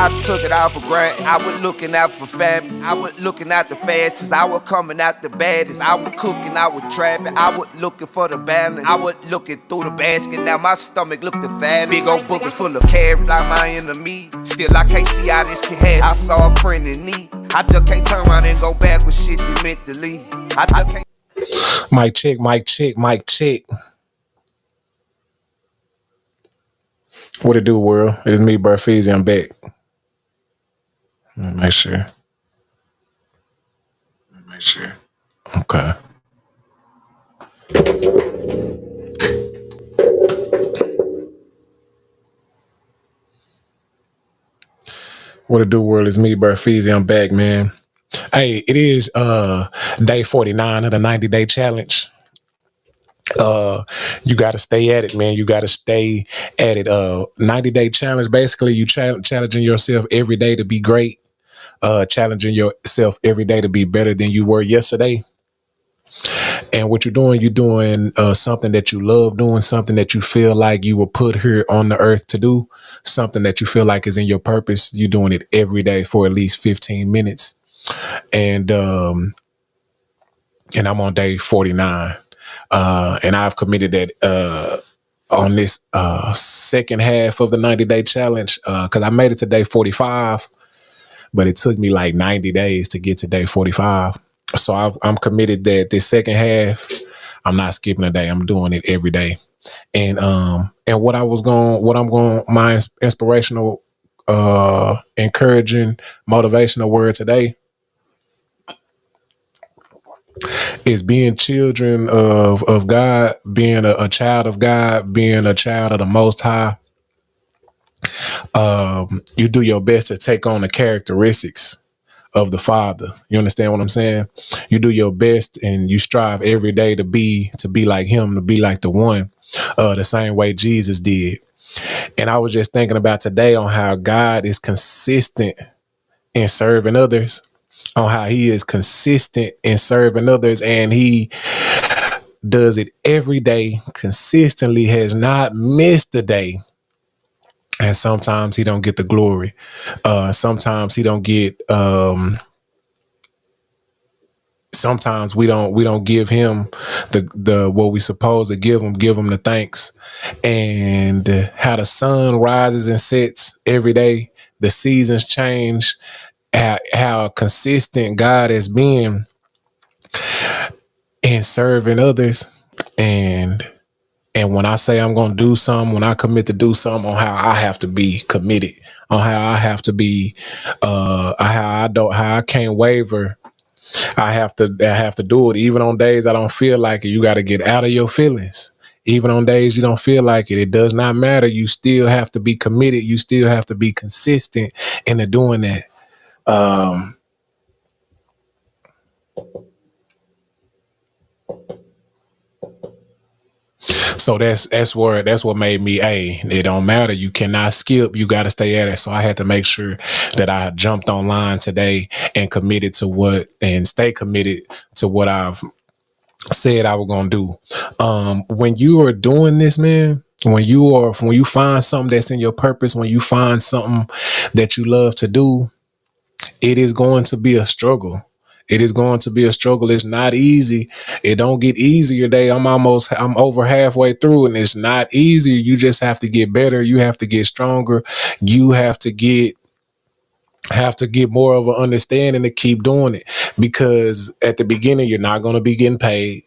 I took it out for granted. I was looking out for family. I was looking out the fastest. I was coming out the baddest. I was cooking, I was trapping. I was looking for the balance. I was looking through the basket. Now my stomach looked the fattest. Big old buckets full of carrots like my enemy. Still I can't see how this can happen. I saw a print in me. I just can't turn around and go back with shit that mentally. I just can't. Mic check, mic check, mic check. What it do, world? It is me, Burfeezy. I'm back. Let me make sure. Okay. What it do, world? It's me, Burfeezy. I'm back, man. Hey, it is day 49 of the 90-day challenge. You got to stay at it, man. You got to stay at it. 90-day challenge. Basically, you challenging yourself every day to be great. Challenging yourself every day to be better than you were yesterday. And what you're doing something that you love doing, something that you feel like you were put here on the earth to do, something that you feel like is in your purpose. You're doing it every day for at least 15 minutes. And I'm on day 49. And I've committed that on this second half of the 90-day challenge because I made it to day 45, but it took me like 90 days to get to day 45. So I'm committed that this second half, I'm not skipping a day. I'm doing it every day. And my inspirational, encouraging, motivational word today is being children of God, being a child of God, being a child of the Most High. You do your best to take on the characteristics of the Father. You understand what I'm saying? You do your best and you strive every day to be like him, to be like the one, the same way Jesus did. And I was just thinking about today on how God is consistent in serving others, on how he is consistent in serving others, and he does it every day consistently, has not missed a day. And sometimes he don't get the glory. Sometimes he don't get sometimes we don't give him the what we supposed to give him the thanks. And how the sun rises and sets every day, the seasons change, how consistent God has been in serving others. And when I say I'm going to do something, when I commit to do something, on how I have to be committed, on how I have to be, how I can't waver. I have to do it. Even on days I don't feel like it, you got to get out of your feelings. Even on days you don't feel like it, it does not matter. You still have to be committed. You still have to be consistent into doing that. So that's what made me, it don't matter. You cannot skip. You got to stay at it. So I had to make sure that I jumped online today and stay committed to what I've said I was going to do. When you are doing this, man, when you find something that's in your purpose, when you find something that you love to do, it is going to be a struggle. It is going to be a struggle. It's not easy. It don't get easier day. I'm over halfway through and it's not easy. You just have to get better. You have to get stronger. You have to get more of an understanding to keep doing it, because at the beginning, you're not going to be getting paid.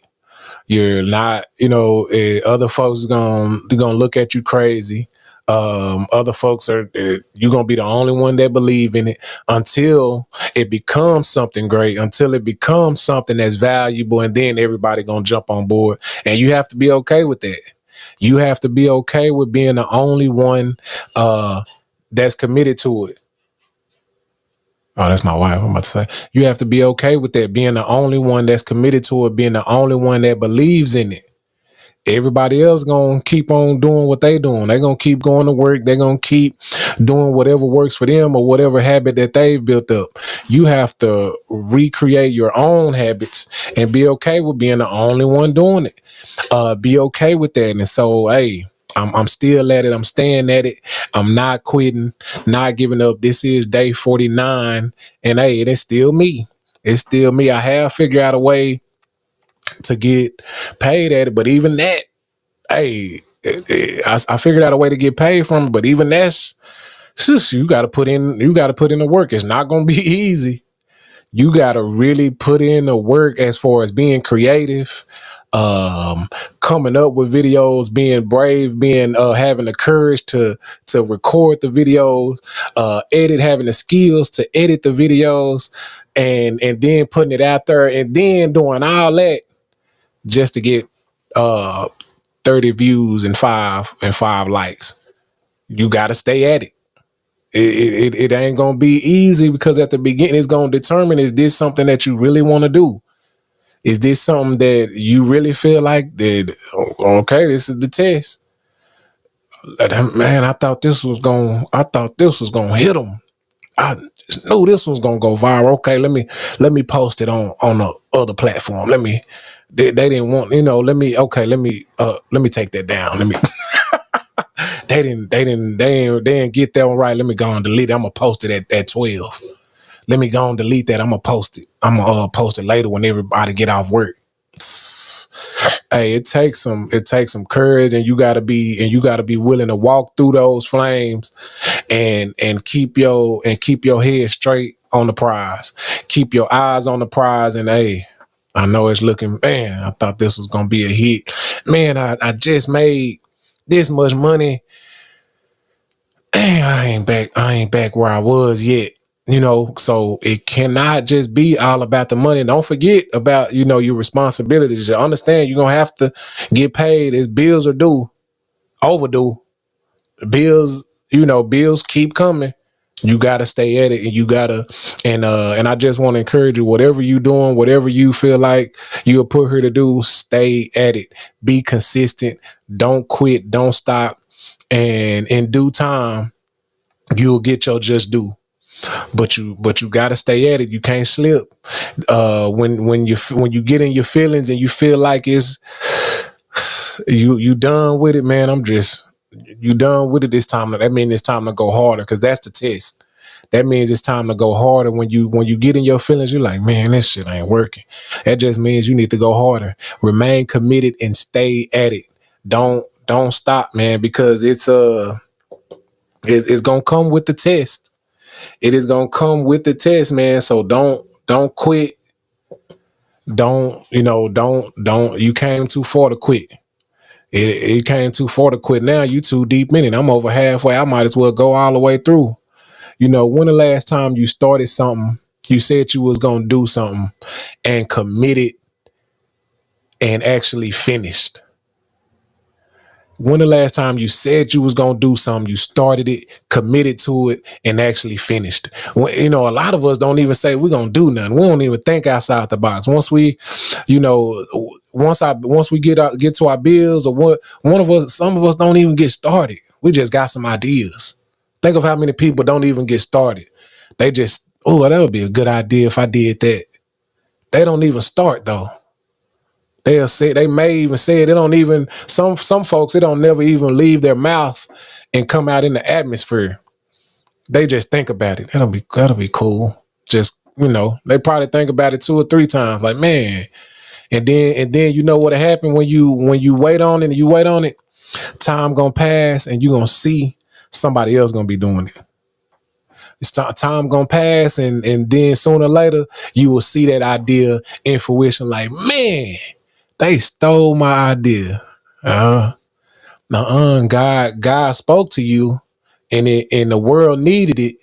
You're not, other folks gonna look at you crazy. Other folks you're gonna be the only one that believe in it until it becomes something great, until it becomes something that's valuable, and then everybody gonna jump on board. And you have to be okay with that. You have to be okay with being the only one that's committed to it. Oh, that's my wife. I'm about to say, you have to be okay with that, being the only one that's committed to it, being the only one that believes in it. Everybody else gonna keep on doing what they doing. They're gonna keep going to work. They're gonna keep doing whatever works for them or whatever habit that they've built up. You have to recreate your own habits and be okay with being the only one doing it. Be okay with that. And so, I'm still at it. I'm staying at it. I'm not quitting, not giving up. This is day 49, and hey, it's still me. It's still me. I have figured out a way to get paid at it, but even that, hey, I figured out a way to get paid from it. But even that's, you got to put in. You got to put in the work. It's not going to be easy. You got to really put in the work as far as being creative, coming up with videos, being brave, being having the courage to record the videos, having the skills to edit the videos, and then putting it out there, and then doing all that just to get uh 30 views and five likes. You got to stay at it. It ain't gonna be easy, because at the beginning it's gonna determine, is this something that you really want to do? Is this something that you really feel like that? Okay, this is the test. Man, I thought this was gonna hit them. I knew this was gonna go viral. Okay, let me post it on the other platform. They didn't want, let me take that down. They didn't get that one right. Let me go and delete it. I'm gonna post it at 12. Let me go and delete that. I'm gonna post it. I'm gonna post it later when everybody get off work. Hey, it takes some courage, and you gotta be willing to walk through those flames and keep your head straight on the prize. Keep your eyes on the prize, and hey, I know it's looking, man, I thought this was gonna be a hit. Man, I just made this much money. Dang, I ain't back where I was yet. So it cannot just be all about the money. Don't forget about, your responsibilities. You understand you're gonna have to get paid as bills are due, overdue. Bills keep coming. You gotta stay at it, and and I just want to encourage you, whatever you doing, whatever you feel like you're put here to do, stay at it. Be consistent. Don't quit. Don't stop. And in due time, you'll get your just due. But you got to stay at it. You can't slip. When you get in your feelings and you feel like it's you done with it, man. You done with it this time. That means it's time to go harder, because that's the test. That means it's time to go harder. When you get in your feelings, you're like, man, this shit ain't working. That just means you need to go harder. Remain committed and stay at it. Don't stop, man, because it's gonna come with the test. It is gonna come with the test, man. So don't quit. Don't you came too far to quit. It came too far to quit. Now you too deep in it. I'm over halfway. I might as well go all the way through. When the last time you started something, you said you was gonna do something and committed and actually finished? When the last time you said you was gonna do something, you started it, committed to it, and actually finished? A lot of us don't even say we're gonna do nothing. We don't even think outside the box. Once we, once we get to our bills, or what, some of us don't even get started. We just got some ideas. Think of how many people don't even get started. They just, oh, that would be a good idea if I did that. They don't even start though. They may even say it. They don't even, some folks, it don't never even leave their mouth and come out in the atmosphere. They just think about it. That'll be cool. Just, they probably think about it 2 or 3 times. Like, man. And then you know what'll happen when you wait on it, and you wait on it, time gonna pass, and you gonna see somebody else gonna be doing it. It's time gonna pass, and then sooner or later you will see that idea in fruition. Like, man, they stole my idea. God spoke to you, and the world needed it,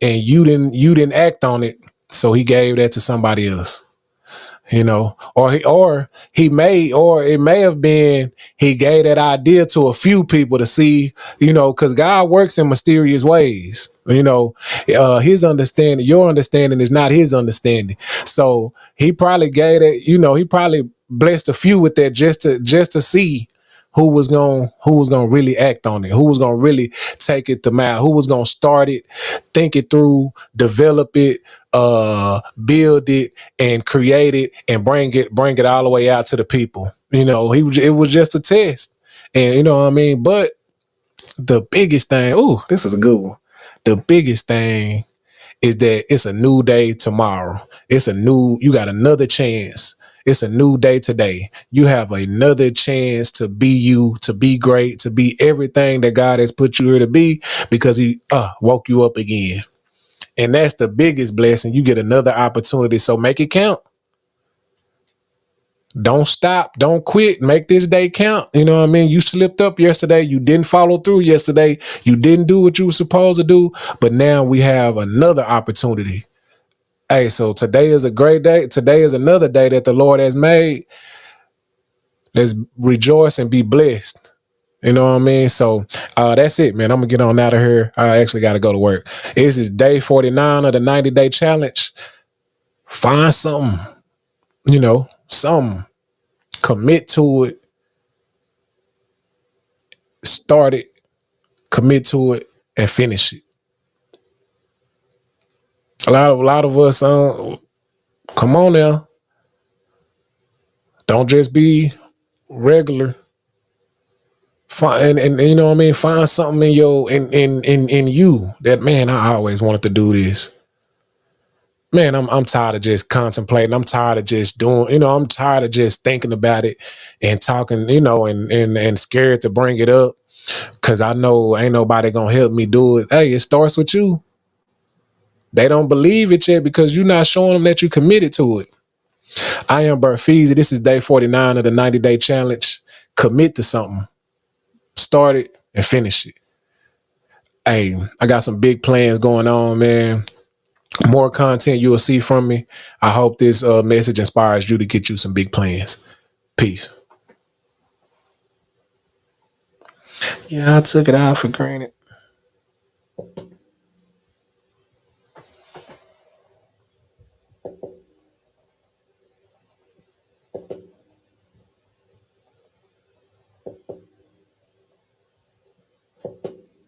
and you didn't act on it, so He gave that to somebody else. Or it may have been He gave that idea to a few people to see, because God works in mysterious ways. His understanding, your understanding is not His understanding. So He probably gave it, He probably blessed a few with that just to see who was gonna really act on it, who was gonna really take it to mouth, who was gonna start it, think it through, develop it, build it, and create it, and bring it all the way out to the people. It was just a test. And you know what I mean? But the biggest thing, ooh, this is a good one. The biggest thing is that it's a new day tomorrow. You got another chance. It's a new day today. You have another chance to be you, to be great, to be everything that God has put you here to be because he woke you up again. And that's the biggest blessing. You get another opportunity. So make it count. Don't stop. Don't quit. Make this day count. You know what I mean? You slipped up yesterday. You didn't follow through yesterday. You didn't do what you were supposed to do. But now we have another opportunity. Hey, so today is a great day. Today is another day that the Lord has made. Let's rejoice and be blessed. You know what I mean? So that's it, man. I'm going to get on out of here. I actually got to go to work. This is day 49 of the 90-day challenge. Find something, something. Commit to it. Start it. Commit to it and finish it. A lot of us, come on now. Don't just be regular. Find and you know what I mean. Find something in in you that, man, I always wanted to do this. Man, I'm tired of just contemplating. I'm tired of just doing. I'm tired of just thinking about it and talking. And scared to bring it up because I know ain't nobody gonna help me do it. Hey, it starts with you. They don't believe it yet because you're not showing them that you committed to it. I am Bert Feezy. This is day 49 of the 90-day challenge. Commit to something. Start it and finish it. Hey, I got some big plans going on, man. More content you will see from me. I hope this message inspires you to get you some big plans. Peace. Yeah, I took it out for granted.